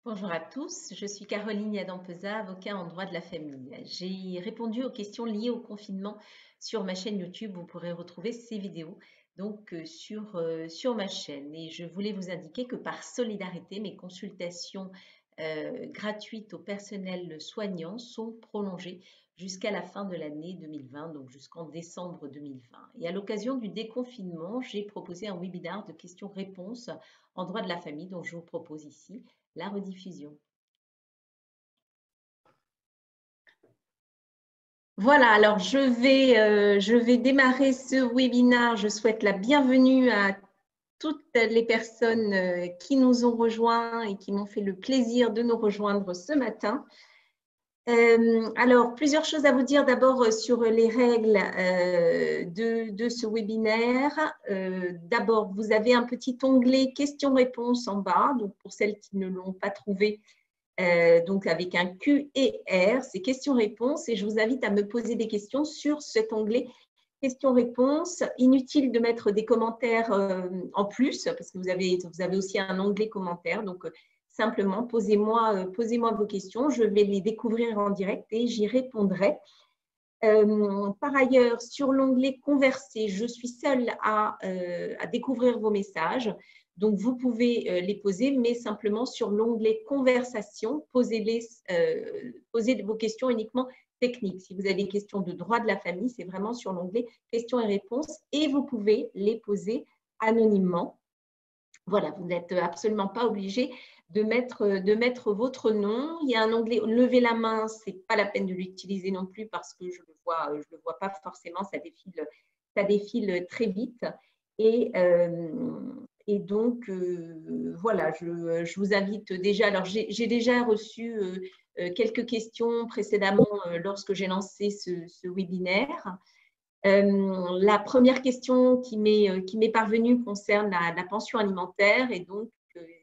Bonjour à tous, je suis Caroline Yadan-Peza, avocat en droit de la famille. J'ai répondu aux questions liées au confinement sur ma chaîne YouTube. Vous pourrez retrouver ces vidéos sur ma chaîne. Et je voulais vous indiquer que par solidarité, mes consultations gratuites au personnel soignant sont prolongées jusqu'à la fin de l'année 2020, donc jusqu'en décembre 2020. Et à l'occasion du déconfinement, j'ai proposé un webinaire de questions-réponses en droit de la famille dont je vous propose ici la rediffusion. Voilà, alors je vais démarrer ce webinaire. Je souhaite la bienvenue à toutes les personnes qui nous ont rejoints et qui m'ont fait le plaisir de nous rejoindre ce matin. Alors, plusieurs choses à vous dire d'abord sur les règles de ce webinaire. D'abord, vous avez un petit onglet questions-réponses en bas. Donc, pour celles qui ne l'ont pas trouvé, donc avec un Q et R, c'est questions-réponses, et je vous invite à me poser des questions sur cet onglet questions-réponses. Inutile de mettre des commentaires en plus, parce que vous avez aussi un onglet commentaires, donc simplement posez-moi vos questions, je vais les découvrir en direct et j'y répondrai. Par ailleurs, sur l'onglet converser, je suis seule à découvrir vos messages. Donc, vous pouvez les poser, mais simplement sur l'onglet conversation, posez vos questions uniquement techniques. Si vous avez des questions de droit de la famille, c'est vraiment sur l'onglet questions et réponses et vous pouvez les poser anonymement. Voilà, vous n'êtes absolument pas obligé de mettre votre nom. Il y a un onglet lever la main, ce n'est pas la peine de l'utiliser non plus parce que je ne le vois pas forcément, ça défile très vite. Et donc, voilà, je vous invite déjà. Alors, j'ai déjà reçu quelques questions précédemment lorsque j'ai lancé ce webinaire. La première question qui m'est parvenue concerne la pension alimentaire et donc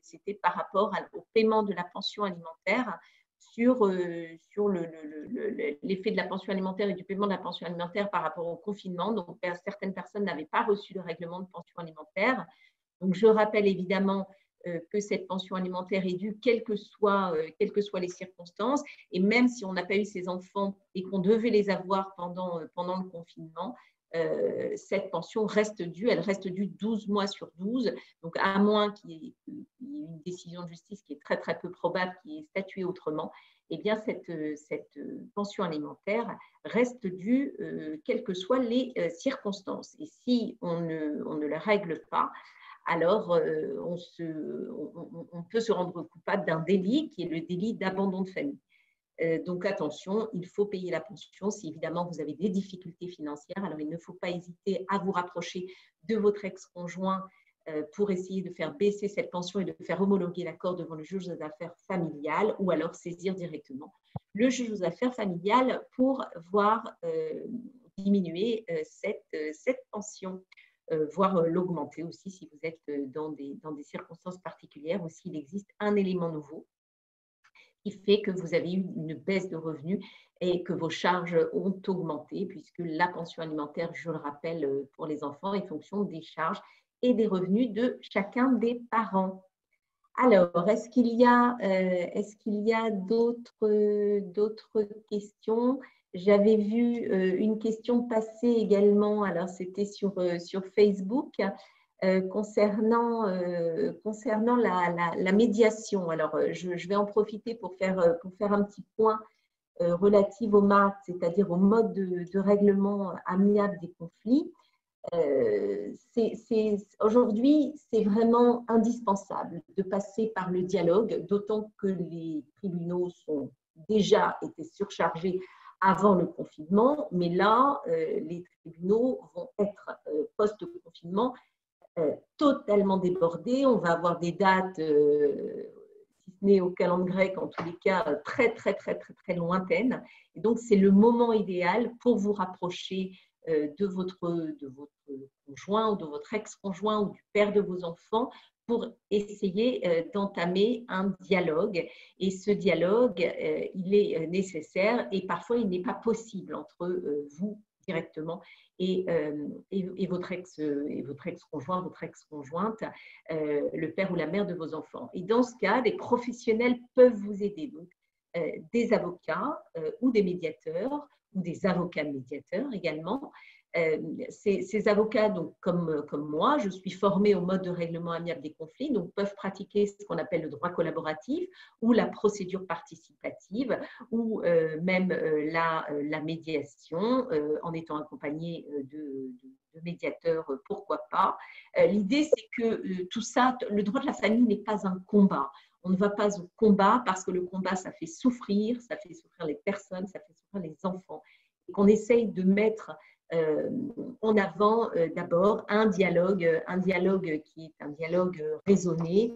c'était par rapport au paiement de la pension alimentaire sur l'effet de la pension alimentaire et du paiement de la pension alimentaire par rapport au confinement. Donc, certaines personnes n'avaient pas reçu le règlement de pension alimentaire. Donc, je rappelle évidemment que cette pension alimentaire est due quelles que soient les circonstances. Et même si on n'a pas eu ces enfants et qu'on devait les avoir pendant le confinement, cette pension reste due. Elle reste due 12 mois sur 12. Donc, à moins qu'il y ait une décision de justice qui est très, très peu probable, qui est statuée autrement, eh bien, cette pension alimentaire reste due quelles que soient les circonstances. Et si on ne la règle pas, alors on peut se rendre coupable d'un délit qui est le délit d'abandon de famille. Donc attention, il faut payer la pension. Si évidemment vous avez des difficultés financières, alors il ne faut pas hésiter à vous rapprocher de votre ex-conjoint pour essayer de faire baisser cette pension et de faire homologuer l'accord devant le juge aux affaires familiales ou alors saisir directement le juge aux affaires familiales pour voir diminuer cette pension. Voire l'augmenter aussi si vous êtes dans des circonstances particulières ou s'il existe un élément nouveau qui fait que vous avez eu une baisse de revenus et que vos charges ont augmenté, puisque la pension alimentaire, je le rappelle, pour les enfants est fonction des charges et des revenus de chacun des parents. Alors, est-ce qu'il y a d'autres questions? J'avais vu une question passer également, alors c'était sur Facebook, concernant la médiation. Alors, je vais en profiter pour faire un petit point relatif au MARC, c'est-à-dire au mode de règlement amiable des conflits. Aujourd'hui, c'est vraiment indispensable de passer par le dialogue, d'autant que les tribunaux sont déjà été surchargés avant le confinement, mais là, les tribunaux vont être post-confinement totalement débordés. On va avoir des dates, si ce n'est au calendrier grec, en tous les cas, très, très, très, très, très lointaines. Et donc, c'est le moment idéal pour vous rapprocher de votre conjoint ou de votre ex-conjoint ou du père de vos enfants pour essayer d'entamer un dialogue. Et ce dialogue, il est nécessaire et parfois il n'est pas possible entre vous directement et votre ex-conjoint, votre ex-conjointe, le père ou la mère de vos enfants. Et dans ce cas, des professionnels peuvent vous aider. Donc, des avocats ou des médiateurs ou des avocats médiateurs également. Ces avocats, donc, comme moi, je suis formée au mode de règlement amiable des conflits, donc peuvent pratiquer ce qu'on appelle le droit collaboratif ou la procédure participative ou même la médiation en étant accompagnés de médiateurs, pourquoi pas. L'idée, c'est que tout ça, le droit de la famille n'est pas un combat. On ne va pas au combat parce que le combat, ça fait souffrir les personnes, ça fait souffrir les enfants. Et qu'on essaye de mettre en avant d'abord un dialogue qui est un dialogue raisonné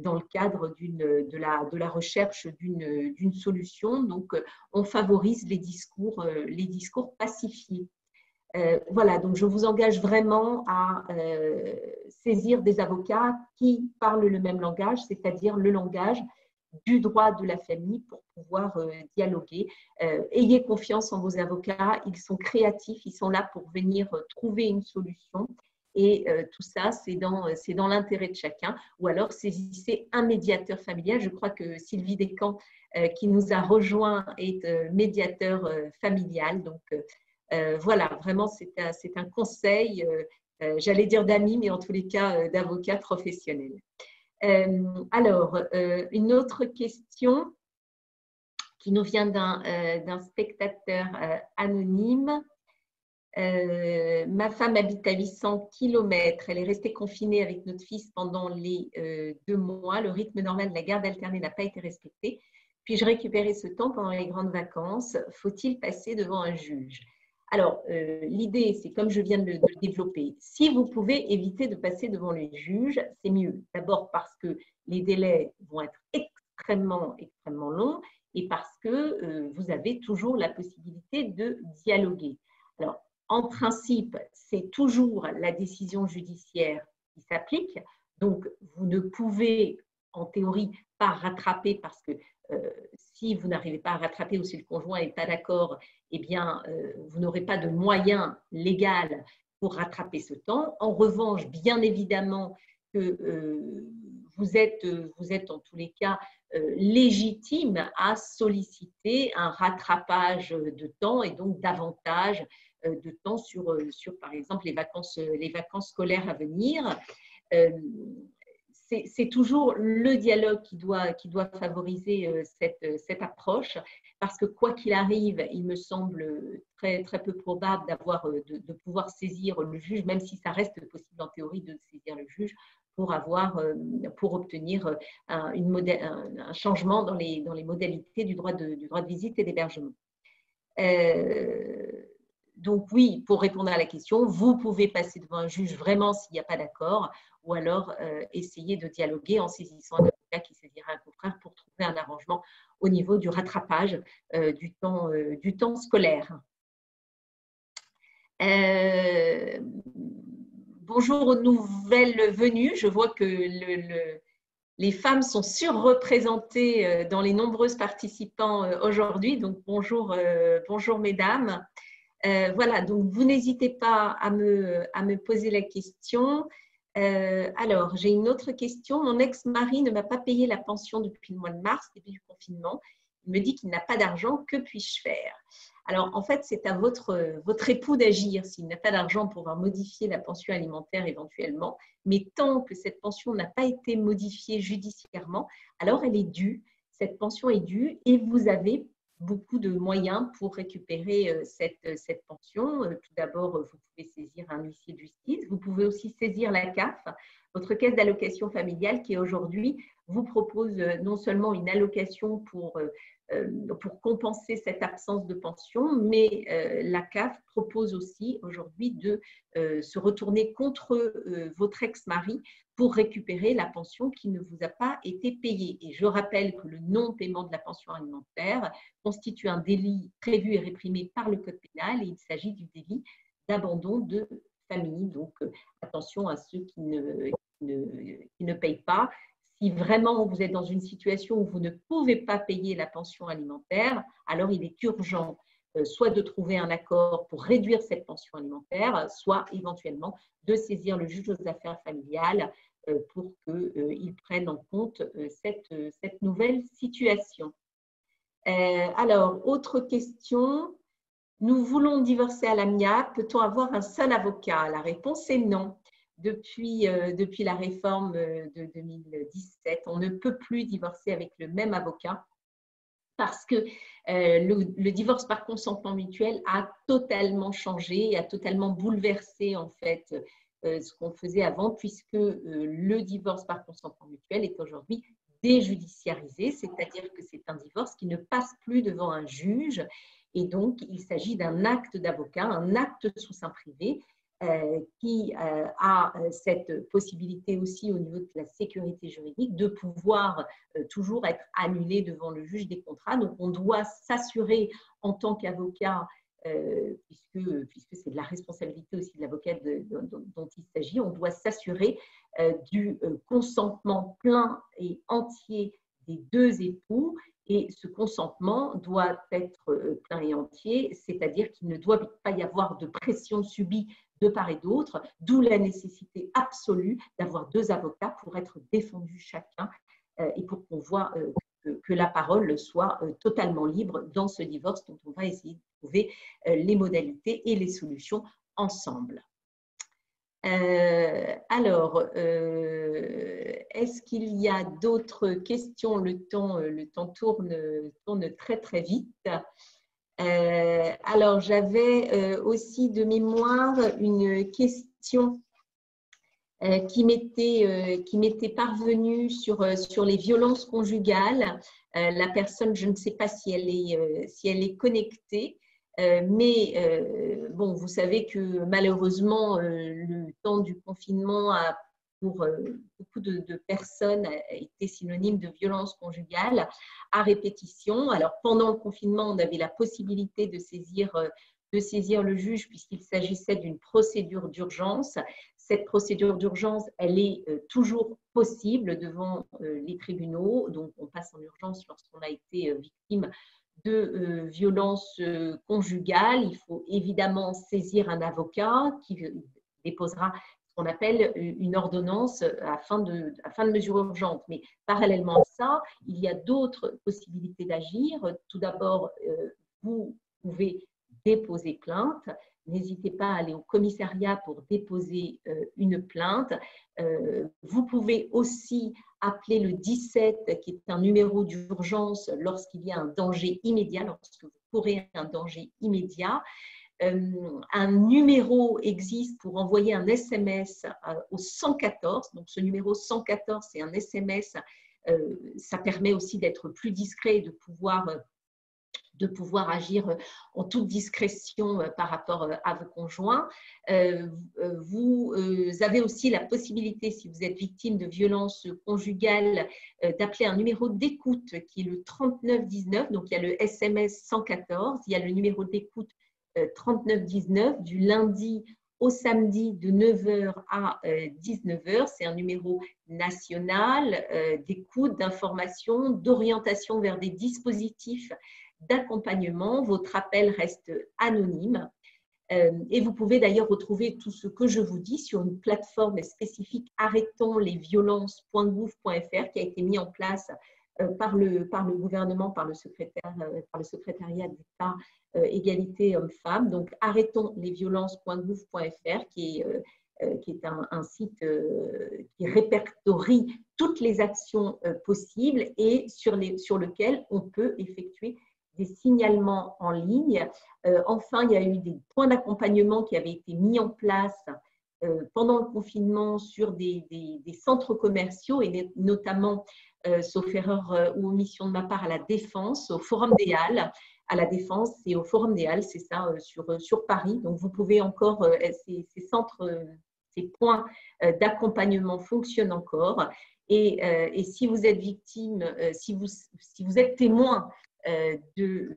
dans le cadre de la recherche d'une solution. Donc, on favorise les discours pacifiés. Voilà, donc je vous engage vraiment à saisir des avocats qui parlent le même langage, c'est-à-dire le langage du droit de la famille pour pouvoir dialoguer. Ayez confiance en vos avocats, ils sont créatifs, ils sont là pour venir trouver une solution. Et tout ça, c'est dans l'intérêt de chacun. Ou alors, saisissez un médiateur familial. Je crois que Sylvie Descamps, qui nous a rejoint, est médiateur familial. Donc, voilà, vraiment, c'est un conseil, j'allais dire d'amis, mais en tous les cas, d'avocats professionnels. Alors, une autre question qui nous vient d'un spectateur anonyme. Ma femme habite à 800 km. Elle est restée confinée avec notre fils pendant les 2 mois. Le rythme normal de la garde alternée n'a pas été respecté. Puis-je récupérer ce temps pendant les grandes vacances? Faut-il passer devant un juge? Alors, l'idée, c'est comme je viens de le développer. Si vous pouvez éviter de passer devant les juges, c'est mieux. D'abord parce que les délais vont être extrêmement longs et parce que vous avez toujours la possibilité de dialoguer. Alors, en principe, c'est toujours la décision judiciaire qui s'applique. Donc, vous ne pouvez, en théorie, pas rattraper parce que si vous n'arrivez pas à rattraper ou si le conjoint n'est pas d'accord, eh bien, vous n'aurez pas de moyens légaux pour rattraper ce temps. En revanche, bien évidemment que vous êtes en tous les cas légitime à solliciter un rattrapage de temps et donc davantage de temps sur, par exemple, les vacances scolaires à venir. C'est toujours le dialogue qui doit favoriser cette approche, parce que quoi qu'il arrive, il me semble très peu probable de pouvoir saisir le juge, même si ça reste possible en théorie de saisir le juge pour obtenir un changement dans les modalités du droit de visite et d'hébergement. Donc oui, pour répondre à la question, vous pouvez passer devant un juge vraiment s'il n'y a pas d'accord, ou alors essayer de dialoguer en saisissant un avocat qui saisira un confrère pour trouver un arrangement au niveau du rattrapage du temps scolaire. Bonjour aux nouvelles venues. Je vois que les femmes sont surreprésentées dans les nombreuses participants aujourd'hui. Donc bonjour mesdames. Voilà, donc vous n'hésitez pas à me poser la question. Alors, j'ai une autre question. Mon ex-mari ne m'a pas payé la pension depuis le mois de mars, début du confinement. Il me dit qu'il n'a pas d'argent. Que puis-je faire? Alors, en fait, c'est à votre époux d'agir s'il n'a pas d'argent pour pouvoir modifier la pension alimentaire éventuellement. Mais tant que cette pension n'a pas été modifiée judiciairement, alors elle est due. Cette pension est due et vous avez beaucoup de moyens pour récupérer cette pension. Tout d'abord, vous pouvez saisir un huissier de justice. Vous pouvez aussi saisir la CAF, votre caisse d'allocation familiale, qui aujourd'hui vous propose non seulement une allocation pour compenser cette absence de pension, mais la CAF propose aussi aujourd'hui de se retourner contre votre ex-mari pour récupérer la pension qui ne vous a pas été payée. Et je rappelle que le non-paiement de la pension alimentaire constitue un délit prévu et réprimé par le Code pénal et il s'agit du délit d'abandon de famille. Donc, attention à ceux qui ne payent pas. Si vraiment vous êtes dans une situation où vous ne pouvez pas payer la pension alimentaire, alors il est urgent soit de trouver un accord pour réduire cette pension alimentaire, soit éventuellement de saisir le juge aux affaires familiales pour qu'il prenne en compte cette nouvelle situation. Alors, autre question. Nous voulons divorcer à l'amiable. Peut-on avoir un seul avocat? La réponse est non. Depuis la réforme de 2017, on ne peut plus divorcer avec le même avocat parce que le divorce par consentement mutuel a totalement changé, a totalement bouleversé en fait ce qu'on faisait avant, puisque le divorce par consentement mutuel est aujourd'hui déjudiciarisé, c'est-à-dire que c'est un divorce qui ne passe plus devant un juge et donc il s'agit d'un acte d'avocat, un acte sous seing privé qui a cette possibilité aussi au niveau de la sécurité juridique de pouvoir toujours être annulé devant le juge des contrats. Donc, on doit s'assurer en tant qu'avocat, puisque c'est de la responsabilité aussi de l'avocat dont il s'agit, on doit s'assurer du consentement plein et entier des deux époux. Et ce consentement doit être plein et entier, c'est-à-dire qu'il ne doit pas y avoir de pression subie de part et d'autre, d'où la nécessité absolue d'avoir deux avocats pour être défendus chacun et pour qu'on voit que la parole soit totalement libre dans ce divorce dont on va essayer de trouver les modalités et les solutions ensemble. Alors, est-ce qu'il y a d'autres questions? Le temps tourne très très vite. Alors, j'avais aussi de mémoire une question qui m'était parvenue sur les violences conjugales. La personne, je ne sais pas si elle est connectée, mais bon, vous savez que malheureusement, le temps du confinement a pour beaucoup de personnes a été synonyme de violence conjugale à répétition. Alors, pendant le confinement, on avait la possibilité de saisir le juge puisqu'il s'agissait d'une procédure d'urgence. Cette procédure d'urgence, elle est toujours possible devant les tribunaux. Donc, on passe en urgence lorsqu'on a été victime de violences conjugales. Il faut évidemment saisir un avocat qui déposera ce qu'on appelle une ordonnance afin de mesure urgente. Mais parallèlement à ça, il y a d'autres possibilités d'agir. Tout d'abord, vous pouvez déposer plainte. N'hésitez pas à aller au commissariat pour déposer une plainte. Vous pouvez aussi appeler le 17, qui est un numéro d'urgence lorsqu'il y a un danger immédiat, lorsque vous courez un danger immédiat. Un numéro existe pour envoyer un SMS au 114. Donc, ce numéro 114, c'est un SMS. Ça permet aussi d'être plus discret et de pouvoir agir en toute discrétion par rapport à vos conjoints. Vous avez aussi la possibilité, si vous êtes victime de violences conjugales, d'appeler un numéro d'écoute qui est le 3919. Donc, il y a le SMS 114, il y a le numéro d'écoute 3919 du lundi au samedi de 9h à 19h. C'est un numéro national d'écoute, d'information, d'orientation vers des dispositifs d'accompagnement. Votre appel reste anonyme et vous pouvez d'ailleurs retrouver tout ce que je vous dis sur une plateforme spécifique arrêtonslesviolences.gouv.fr qui a été mis en place par le gouvernement, par le secrétariat d'État égalité hommes-femmes. Donc, arrêtonslesviolences.gouv.fr qui est un site qui répertorie toutes les actions possibles et sur lequel on peut effectuer des signalements en ligne. Enfin, il y a eu des points d'accompagnement qui avaient été mis en place pendant le confinement sur des centres commerciaux et notamment, sauf erreur ou omission de ma part, à la Défense, au Forum des Halles, à la Défense et au Forum des Halles, c'est ça, sur Paris. Donc, vous pouvez encore, ces centres, ces points d'accompagnement fonctionnent encore. Et si vous êtes victime, si vous êtes témoin de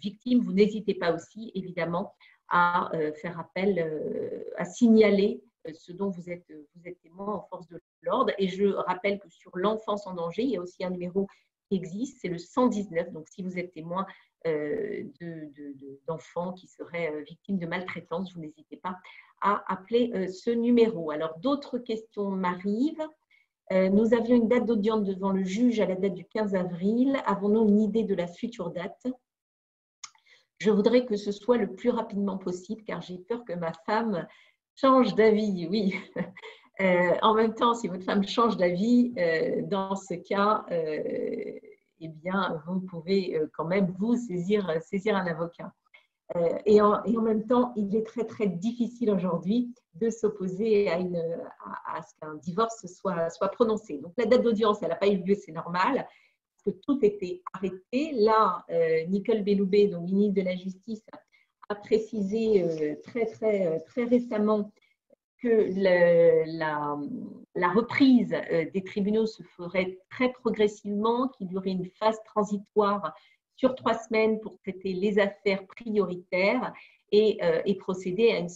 victimes, vous n'hésitez pas aussi, évidemment, à faire appel, à signaler ce dont vous êtes témoin en force de l'ordre. Et je rappelle que sur l'enfance en danger, il y a aussi un numéro qui existe, c'est le 119. Donc, si vous êtes témoin d'enfants qui seraient victimes de maltraitance, vous n'hésitez pas à appeler ce numéro. Alors, d'autres questions m'arrivent. Nous avions une date d'audience devant le juge à la date du 15 avril. Avons-nous une idée de la future date? Je voudrais que ce soit le plus rapidement possible car j'ai peur que ma femme change d'avis. Oui. En même temps, si votre femme change d'avis, dans ce cas, eh bien, vous pouvez quand même vous saisir un avocat. Et en même temps, il est très, très difficile aujourd'hui de s'opposer à ce qu'un divorce soit prononcé. Donc, la date d'audience, elle n'a pas eu lieu, c'est normal, parce que tout était arrêté. Là, Nicole Belloubet, donc ministre de la Justice, a précisé très récemment que la reprise des tribunaux se ferait très progressivement, qu'il y aurait une phase transitoire sur 3 semaines pour traiter les affaires prioritaires et procéder à une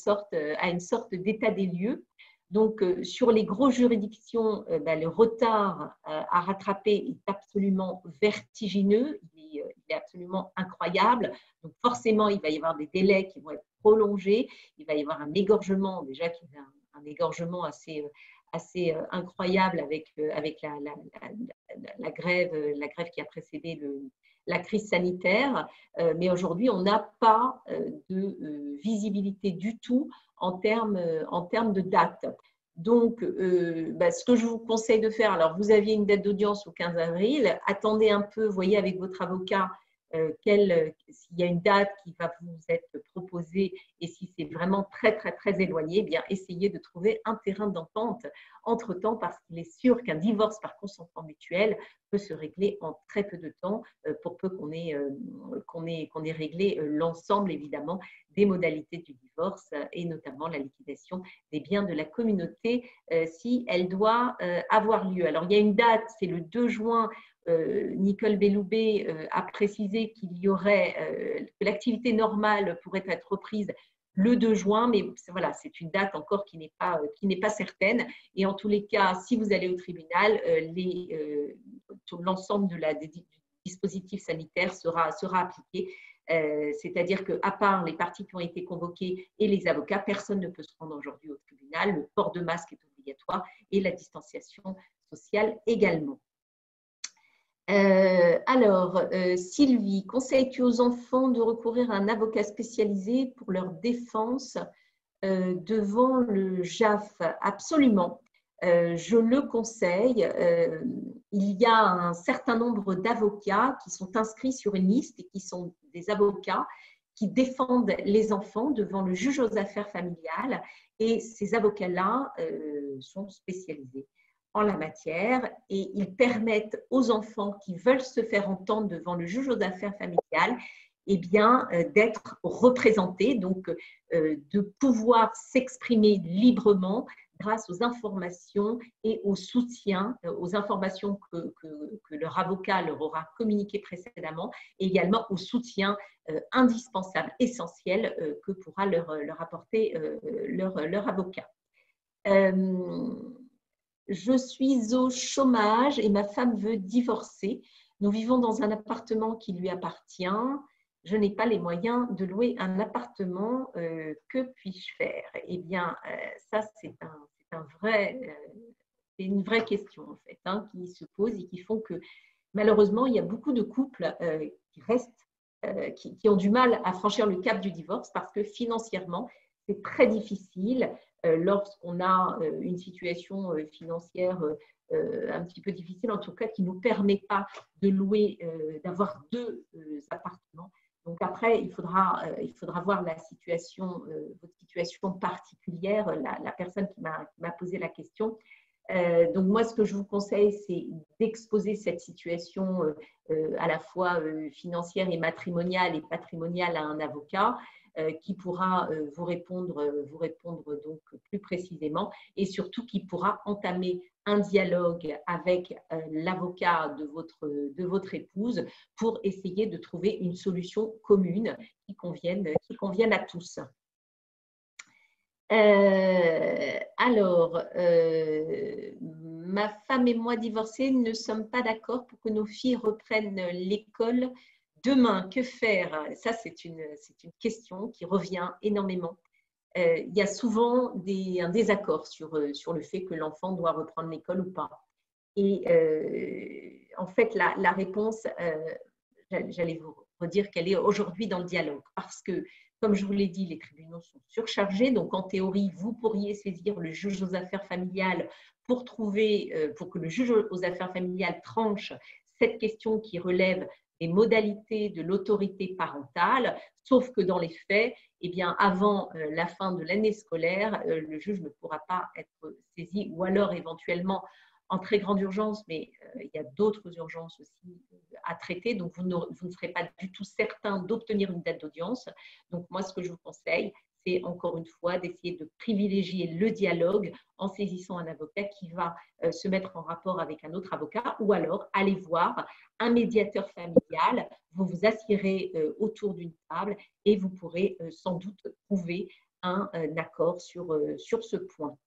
sorte d'état des lieux. Donc, sur les grosses juridictions, le retard à rattraper est absolument vertigineux, il est absolument incroyable. Donc, forcément, il va y avoir des délais qui vont être prolongés, il va y avoir un égorgement, déjà qui est un égorgement assez incroyable avec la grève qui a précédé la crise sanitaire. Mais aujourd'hui, on n'a pas de visibilité du tout en termes de date. Donc, ce que je vous conseille de faire, alors vous aviez une date d'audience au 15 avril, attendez un peu, voyez avec votre avocat s'il y a une date qui va vous être proposée et si c'est vraiment très, très, très éloigné, eh bien, essayez de trouver un terrain d'entente entre-temps parce qu'il est sûr qu'un divorce par consentement mutuel peut se régler en très peu de temps pour peu qu'on ait réglé l'ensemble, évidemment, des modalités du divorce et notamment la liquidation des biens de la communauté si elle doit avoir lieu. Alors, il y a une date, c'est le 2 juin. Nicole Belloubet a précisé qu'il y aurait que l'activité normale pourrait être reprise le 2 juin, mais voilà, c'est une date encore qui n'est pas certaine. Et en tous les cas, si vous allez au tribunal, l'ensemble du dispositif sanitaire sera appliqué. C'est-à-dire qu'à part les parties qui ont été convoquées et les avocats, personne ne peut se rendre aujourd'hui au tribunal. Le port de masque est obligatoire et la distanciation sociale également. Sylvie, conseilles-tu aux enfants de recourir à un avocat spécialisé pour leur défense devant le JAF? Absolument, je le conseille. Il y a un certain nombre d'avocats qui sont inscrits sur une liste et qui sont des avocats qui défendent les enfants devant le juge aux affaires familiales et ces avocats-là sont spécialisés en la matière et ils permettent aux enfants qui veulent se faire entendre devant le juge aux affaires familiales d'être représentés, donc de pouvoir s'exprimer librement grâce aux informations et au soutien, aux informations que leur avocat leur aura communiquées précédemment et également au soutien indispensable, essentiel que pourra leur apporter leur avocat. Je suis au chômage et ma femme veut divorcer. Nous vivons dans un appartement qui lui appartient. Je n'ai pas les moyens de louer un appartement. Que puis-je faire? Eh bien, ça, c'est une vraie question en fait, qui se pose et qui font que malheureusement, il y a beaucoup de couples qui restent, qui ont du mal à franchir le cap du divorce parce que financièrement, c'est très difficile. Lorsqu'on a une situation financière un petit peu difficile, en tout cas qui ne nous permet pas de louer, d'avoir 2 appartements. Donc après, il faudra voir la situation, votre situation particulière, la personne qui m'a posé la question. Donc moi, ce que je vous conseille, c'est d'exposer cette situation à la fois financière et matrimoniale et patrimoniale à un avocat qui pourra vous répondre donc plus précisément et surtout qui pourra entamer un dialogue avec l'avocat de votre épouse pour essayer de trouver une solution commune qui convienne à tous. Ma femme et moi divorcés ne sommes pas d'accord pour que nos filles reprennent l'école Demain, que faire? Ça, c'est une question qui revient énormément. Il y a souvent un désaccord sur le fait que l'enfant doit reprendre l'école ou pas. Et en fait, la réponse, j'allais vous redire qu'elle est aujourd'hui dans le dialogue. Parce que, comme je vous l'ai dit, les tribunaux sont surchargés. Donc, en théorie, vous pourriez saisir le juge aux affaires familiales pour pour que le juge aux affaires familiales tranche cette question qui relève des modalités de l'autorité parentale, sauf que dans les faits, eh bien, avant la fin de l'année scolaire, le juge ne pourra pas être saisi, ou alors éventuellement en très grande urgence, mais il y a d'autres urgences aussi à traiter, donc vous ne serez pas du tout certain d'obtenir une date d'audience. Donc moi, ce que je vous conseille, c'est encore une fois d'essayer de privilégier le dialogue en saisissant un avocat qui va se mettre en rapport avec un autre avocat, ou alors aller voir un médiateur familial. Vous vous assiérez autour d'une table et vous pourrez sans doute trouver un accord sur ce point.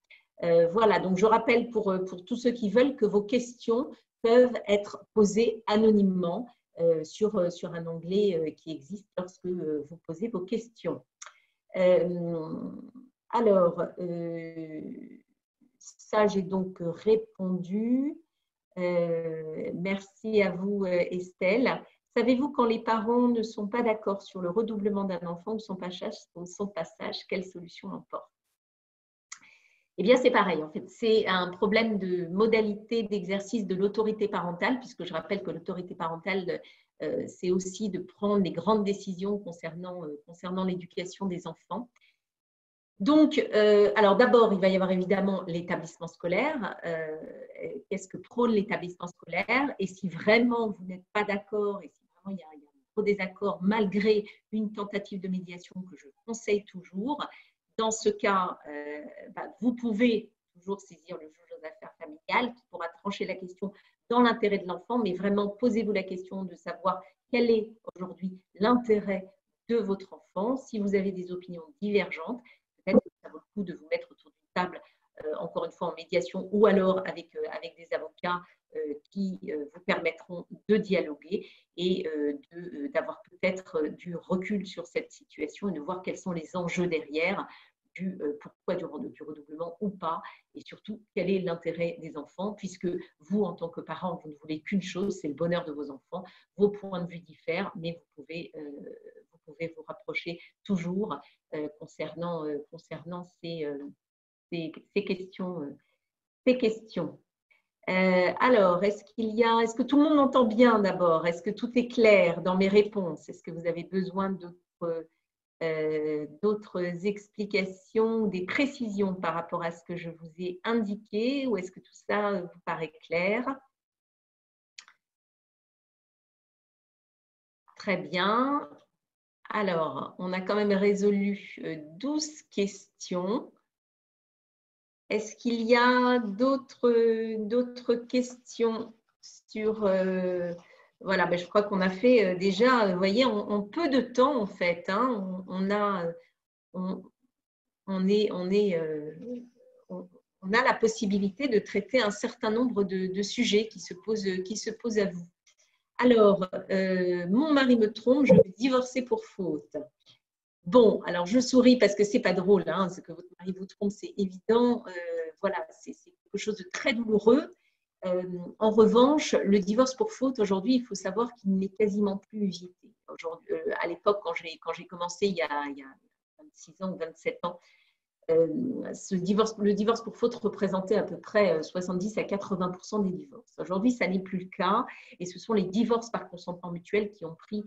Voilà, donc je rappelle pour tous ceux qui veulent que vos questions peuvent être posées anonymement sur un onglet qui existe lorsque vous posez vos questions. Alors, ça, j'ai donc répondu. Merci à vous, Estelle. Savez-vous quand les parents ne sont pas d'accord sur le redoublement d'un enfant ou son passage, quelle solution emporte? Eh bien, c'est pareil, en fait. C'est un problème de modalité d'exercice de l'autorité parentale, puisque je rappelle que l'autorité parentale, c'est aussi de prendre les grandes décisions concernant l'éducation des enfants. Donc, alors d'abord, il va y avoir évidemment l'établissement scolaire. Qu'est-ce que prône l'établissement scolaire? Et si vraiment vous n'êtes pas d'accord, et si vraiment il y a un gros désaccord, malgré une tentative de médiation que je conseille toujours, dans ce cas, vous pouvez toujours saisir le juge aux affaires familiales qui pourra trancher la question dans l'intérêt de l'enfant, mais vraiment posez-vous la question de savoir quel est aujourd'hui l'intérêt de votre enfant. Si vous avez des opinions divergentes, peut-être que ça vaut le coup de vous mettre autour d'une table, encore une fois en médiation, ou alors avec des avocats qui vous permettront de dialoguer et d'avoir peut-être du recul sur cette situation et de voir quels sont les enjeux derrière du pourquoi du redoublement ou pas, et surtout quel est l'intérêt des enfants, puisque vous, en tant que parent, vous ne voulez qu'une chose, c'est le bonheur de vos enfants. Vos points de vue diffèrent, mais vous pouvez vous rapprocher toujours concernant ces questions. Alors, est-ce que tout le monde m'entend bien d'abord? Est-ce que tout est clair dans mes réponses? Est-ce que vous avez besoin d'autres explications, des précisions par rapport à ce que je vous ai indiqué, ou est-ce que tout ça vous paraît clair? Très bien. Alors, on a quand même résolu 12 questions. Est-ce qu'il y a d'autres questions sur… voilà, je crois qu'on a fait déjà, vous voyez, en peu de temps, en fait, hein, on a la possibilité de traiter un certain nombre de sujets qui se posent à vous. Alors, mon mari me trompe, je vais divorcer pour faute. Bon, alors je souris parce que ce n'est pas drôle, hein, ce que votre mari vous trompe, c'est évident. Voilà, c'est quelque chose de très douloureux. En revanche, le divorce pour faute, aujourd'hui, il faut savoir qu'il n'est quasiment plus évité. À l'époque, quand j'ai commencé il y a 26 ans ou 27 ans, le divorce pour faute représentait à peu près 70 à 80% des divorces. Aujourd'hui, ça n'est plus le cas, et ce sont les divorces par consentement mutuel qui ont pris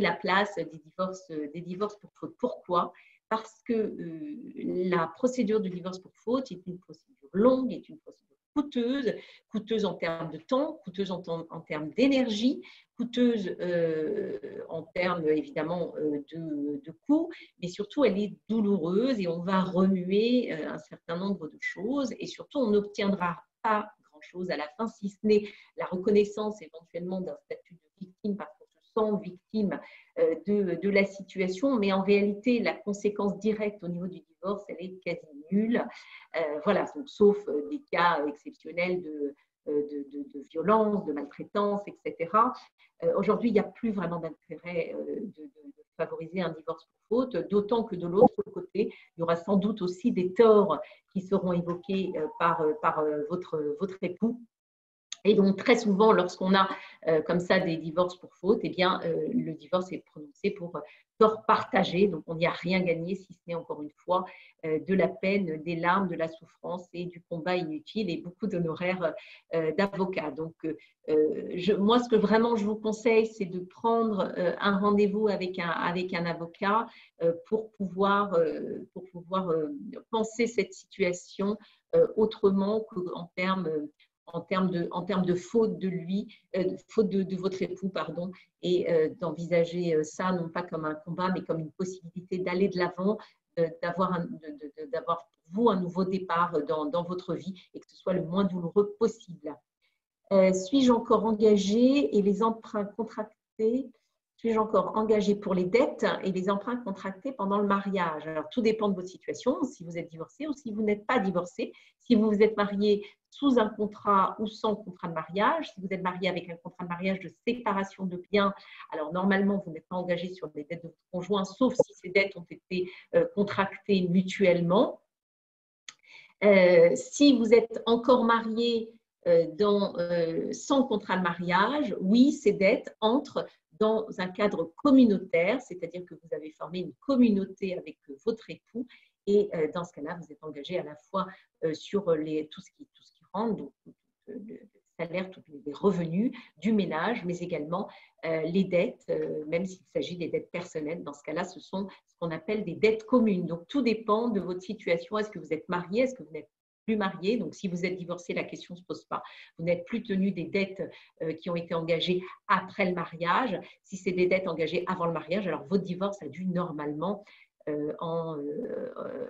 la place des divorces pour faute. Pourquoi? Parce que la procédure du divorce pour faute est une procédure longue, est une procédure coûteuse en termes de temps, coûteuse en termes d'énergie, coûteuse en termes évidemment de coûts, mais surtout elle est douloureuse et on va remuer un certain nombre de choses, et surtout on n'obtiendra pas grand-chose à la fin, si ce n'est la reconnaissance éventuellement d'un statut de victime parce qu'on se sent victime de la situation, mais en réalité la conséquence directe au niveau du divorce, elle est quasi nulle. Voilà, donc, sauf des cas exceptionnels de violence, de maltraitance, etc. Aujourd'hui, il n'y a plus vraiment d'intérêt de favoriser un divorce pour faute, d'autant que de l'autre côté, il y aura sans doute aussi des torts qui seront évoqués par votre époux. Et donc, très souvent, lorsqu'on a comme ça des divorces pour faute, eh bien, le divorce est prononcé pour tort partagé. Donc, on n'y a rien gagné, si ce n'est encore une fois de la peine, des larmes, de la souffrance et du combat inutile et beaucoup d'honoraires d'avocats. Donc, moi, ce que vraiment je vous conseille, c'est de prendre un rendez-vous avec un avocat pour pouvoir penser cette situation autrement qu'en termes de faute de lui, faute de votre époux, pardon, et d'envisager ça non pas comme un combat, mais comme une possibilité d'aller de l'avant, d'avoir pour vous un nouveau départ dans votre vie et que ce soit le moins douloureux possible. Suis-je encore engagée et les emprunts contractés? Suis-je encore engagée pour les dettes et les emprunts contractés pendant le mariage? Alors, tout dépend de votre situation, si vous êtes divorcé ou si vous n'êtes pas divorcé. Si vous vous êtes marié sous un contrat ou sans contrat de mariage, si vous êtes marié avec un contrat de mariage de séparation de biens, alors normalement, vous n'êtes pas engagé sur les dettes de votre conjoint, sauf si ces dettes ont été contractées mutuellement. Si vous êtes encore marié sans contrat de mariage, oui, ces dettes entrent dans un cadre communautaire, c'est-à-dire que vous avez formé une communauté avec votre époux et dans ce cas-là, vous êtes engagé à la fois sur tout ce qui rentre, donc le salaire, tous les revenus du ménage, mais également les dettes, même s'il s'agit des dettes personnelles. Dans ce cas-là, ce sont ce qu'on appelle des dettes communes. Donc, tout dépend de votre situation. Est-ce que vous êtes marié? Est-ce que vous n'êtes plus marié? Donc, si vous êtes divorcé, la question ne se pose pas. Vous n'êtes plus tenu des dettes qui ont été engagées après le mariage. Si c'est des dettes engagées avant le mariage, alors votre divorce a dû normalement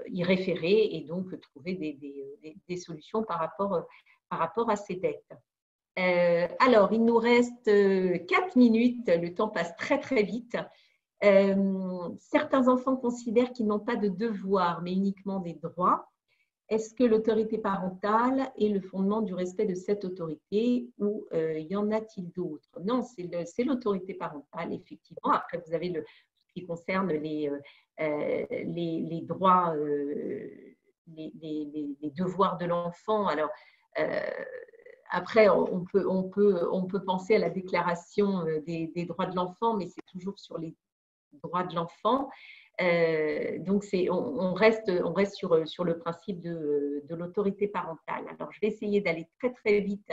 y référer et donc trouver des solutions par rapport à ces dettes. Alors, il nous reste 4 minutes. Le temps passe très, très vite. Certains enfants considèrent qu'ils n'ont pas de devoirs, mais uniquement des droits. Est-ce que l'autorité parentale est le fondement du respect de cette autorité ou y en a-t-il d'autres? Non, c'est l'autorité parentale, effectivement. Après, vous avez ce qui concerne les droits, les devoirs de l'enfant. Alors, après, on peut penser à la déclaration des droits de l'enfant, mais c'est toujours sur les droits de l'enfant. Donc, on reste sur le principe de l'autorité parentale. Alors, je vais essayer d'aller très, très vite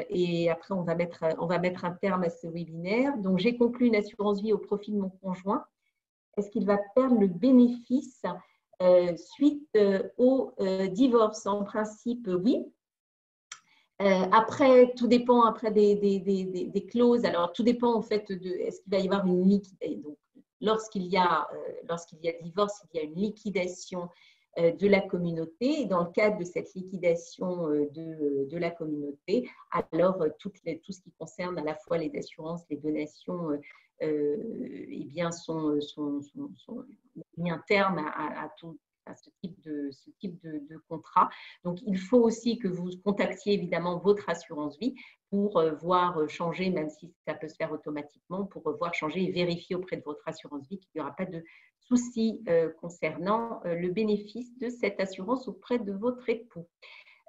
et après, on va mettre un terme à ce webinaire. Donc, j'ai conclu une assurance vie au profit de mon conjoint. Est-ce qu'il va perdre le bénéfice suite au divorce? En principe, oui. Après, tout dépend après des clauses. Alors, tout dépend en fait de est-ce qu'il va y avoir une liquidation. Donc, lorsqu'il y a divorce, il y a une liquidation de la communauté. Et dans le cadre de cette liquidation de la communauté, alors tout ce qui concerne à la fois les assurances, les donations, eh bien, sont mis un terme à ce type de contrat. Donc, il faut aussi que vous contactiez évidemment votre assurance vie pour voir changer, même si ça peut se faire automatiquement, pour voir changer et vérifier auprès de votre assurance vie qu'il n'y aura pas de soucis concernant le bénéfice de cette assurance auprès de votre époux.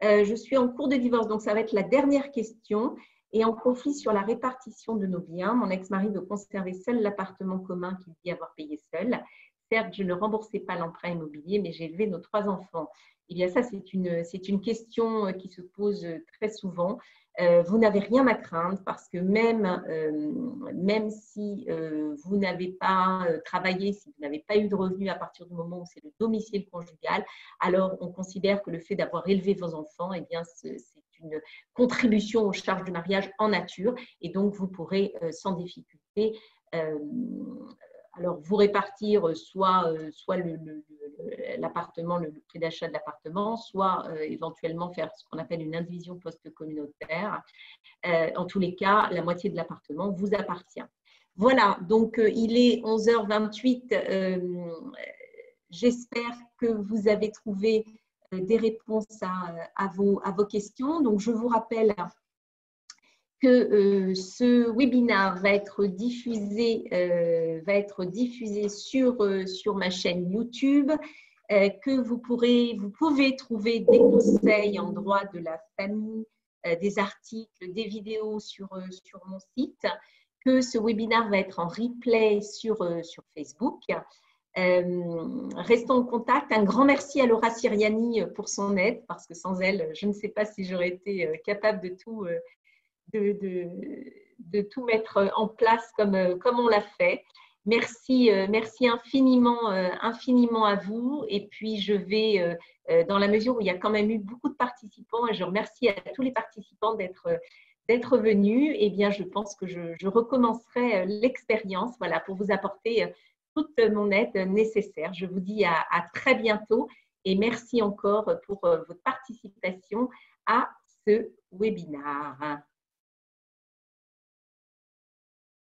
Je suis en cours de divorce, donc ça va être la dernière question. Et en conflit sur la répartition de nos biens, mon ex-mari veut conserver seul l'appartement commun qu'il dit avoir payé seul. Certes, je ne remboursais pas l'emprunt immobilier, mais j'ai élevé nos 3 enfants. Eh bien, ça, c'est une question qui se pose très souvent. Vous n'avez rien à craindre parce que même si vous n'avez pas travaillé, si vous n'avez pas eu de revenus à partir du moment où c'est le domicile conjugal, alors on considère que le fait d'avoir élevé vos enfants, eh bien, c'est une contribution aux charges du mariage en nature et donc vous pourrez sans difficulté alors vous répartir soit l'appartement, le prix d'achat de l'appartement, soit éventuellement faire ce qu'on appelle une indivision post-communautaire. En tous les cas, la moitié de l'appartement vous appartient. Voilà, donc il est 11h28. J'espère que vous avez trouvé des réponses à vos questions. Donc, je vous rappelle que ce webinaire va être diffusé sur ma chaîne YouTube, que vous pouvez trouver des conseils en droit de la famille, des articles, des vidéos sur mon site, que ce webinaire va être en replay sur Facebook. Restons en contact. Un grand merci à Laura Siriani pour son aide, parce que sans elle, je ne sais pas si j'aurais été capable de tout mettre en place comme on l'a fait. Merci infiniment à vous. Et puis, je vais, dans la mesure où il y a quand même eu beaucoup de participants, et je remercie à tous les participants d'être venus, eh bien, je pense que je recommencerai l'expérience, voilà, pour vous apporter toute mon aide nécessaire. Je vous dis à très bientôt et merci encore pour votre participation à ce webinaire.